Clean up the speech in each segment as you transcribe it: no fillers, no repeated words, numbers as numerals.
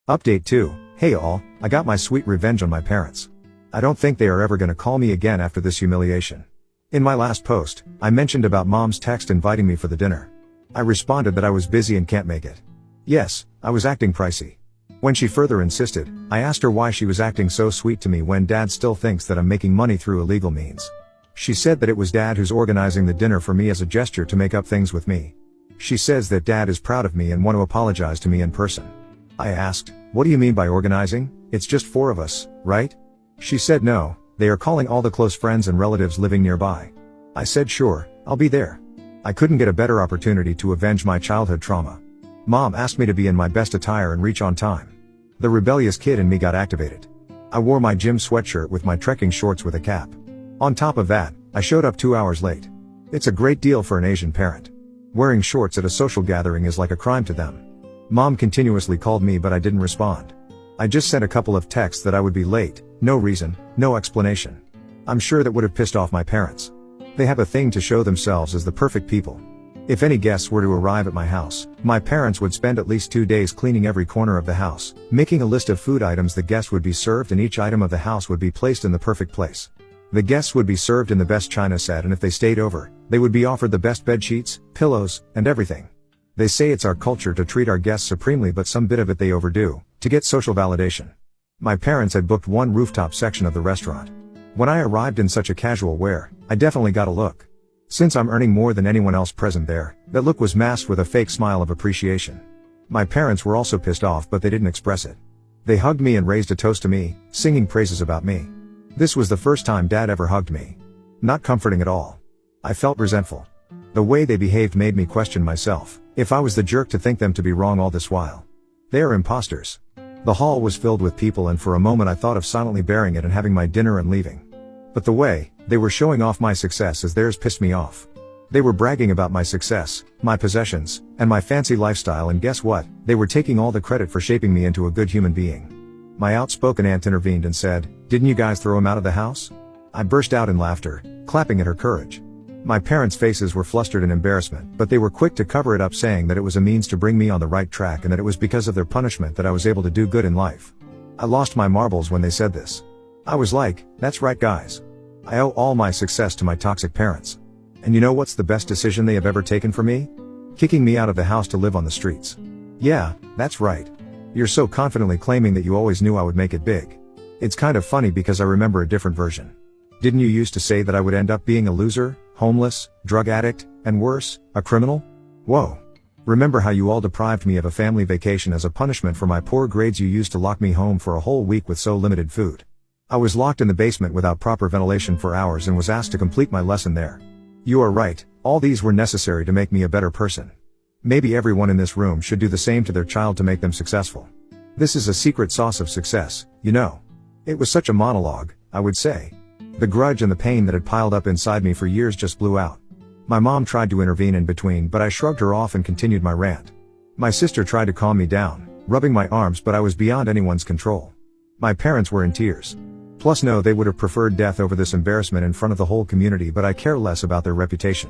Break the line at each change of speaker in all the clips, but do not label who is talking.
Update 2. Hey all, I got my sweet revenge on my parents. I don't think they are ever gonna call me again after this humiliation. In my last post, I mentioned about mom's text inviting me for the dinner. I responded that I was busy and can't make it. Yes, I was acting pricey. When she further insisted, I asked her why she was acting so sweet to me when dad still thinks that I'm making money through illegal means. She said that it was dad who's organizing the dinner for me as a gesture to make up things with me. She says that dad is proud of me and want to apologize to me in person. I asked, what do you mean by organizing? It's just 4 of us, right? She said no, they are calling all the close friends and relatives living nearby. I said sure, I'll be there. I couldn't get a better opportunity to avenge my childhood trauma. Mom asked me to be in my best attire and reach on time. The rebellious kid in me got activated. I wore my gym sweatshirt with my trekking shorts with a cap. On top of that, I showed up 2 hours late. It's a great deal for an Asian parent. Wearing shorts at a social gathering is like a crime to them. Mom continuously called me but I didn't respond. I just sent a couple of texts that I would be late, no reason, no explanation. I'm sure that would have pissed off my parents. They have a thing to show themselves as the perfect people. If any guests were to arrive at my house, my parents would spend at least 2 days cleaning every corner of the house, making a list of food items the guests would be served, and each item of the house would be placed in the perfect place. The guests would be served in the best china set, and if they stayed over, they would be offered the best bed sheets, pillows, and everything. They say it's our culture to treat our guests supremely, but some bit of it they overdo, to get social validation. My parents had booked one rooftop section of the restaurant. When I arrived in such a casual wear, I definitely got a look. Since I'm earning more than anyone else present there, that look was masked with a fake smile of appreciation. My parents were also pissed off, but they didn't express it. They hugged me and raised a toast to me, singing praises about me. This was the first time dad ever hugged me. Not comforting at all. I felt resentful. The way they behaved made me question myself, if I was the jerk to think them to be wrong all this while. They are imposters. The hall was filled with people, and for a moment I thought of silently bearing it and having my dinner and leaving. But the way they were showing off my success as theirs pissed me off. They were bragging about my success, my possessions, and my fancy lifestyle, and guess what? They were taking all the credit for shaping me into a good human being. My outspoken aunt intervened and said, "Didn't you guys throw him out of the house?" I burst out in laughter, clapping at her courage. My parents' faces were flustered in embarrassment, but they were quick to cover it up, saying that it was a means to bring me on the right track and that it was because of their punishment that I was able to do good in life. I lost my marbles when they said this. I was like, that's right guys. I owe all my success to my toxic parents. And you know what's the best decision they have ever taken for me? Kicking me out of the house to live on the streets. Yeah, that's right. You're so confidently claiming that you always knew I would make it big. It's kind of funny because I remember a different version. Didn't you used to say that I would end up being a loser, homeless, drug addict, and worse, a criminal? Whoa. Remember how you all deprived me of a family vacation as a punishment for my poor grades? You used to lock me home for a whole week with so limited food. I was locked in the basement without proper ventilation for hours and was asked to complete my lesson there. You are right, all these were necessary to make me a better person. Maybe everyone in this room should do the same to their child to make them successful. This is a secret sauce of success, you know. It was such a monologue, I would say. The grudge and the pain that had piled up inside me for years just blew out. My mom tried to intervene in between, but I shrugged her off and continued my rant. My sister tried to calm me down, rubbing my arms, but I was beyond anyone's control. My parents were in tears. Plus no, they would have preferred death over this embarrassment in front of the whole community, but I care less about their reputation.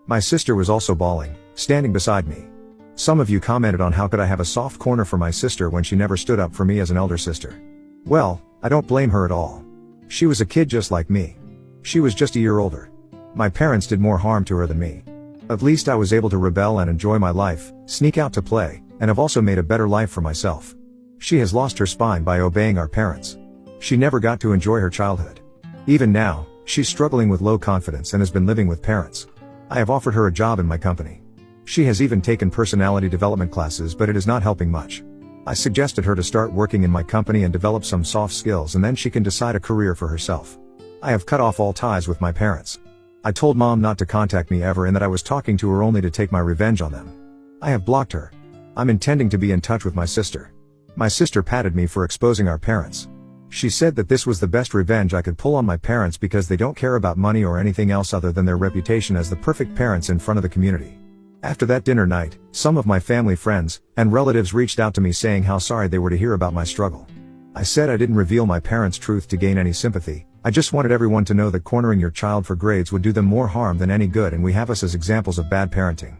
My sister was also bawling, standing beside me. Some of you commented on how could I have a soft corner for my sister when she never stood up for me as an elder sister. Well, I don't blame her at all. She was a kid just like me. She was just a year older. My parents did more harm to her than me. At least I was able to rebel and enjoy my life, sneak out to play, and have also made a better life for myself. She has lost her spine by obeying our parents. She never got to enjoy her childhood. Even now, she's struggling with low confidence and has been living with parents. I have offered her a job in my company. She has even taken personality development classes, but it is not helping much. I suggested her to start working in my company and develop some soft skills, and then she can decide a career for herself. I have cut off all ties with my parents. I told mom not to contact me ever and that I was talking to her only to take my revenge on them. I have blocked her. I'm intending to be in touch with my sister. My sister patted me for exposing our parents. She said that this was the best revenge I could pull on my parents because they don't care about money or anything else other than their reputation as the perfect parents in front of the community. After that dinner night, some of my family friends and relatives reached out to me saying how sorry they were to hear about my struggle. I said I didn't reveal my parents' truth to gain any sympathy. I just wanted everyone to know that cornering your child for grades would do them more harm than any good, and we have us as examples of bad parenting.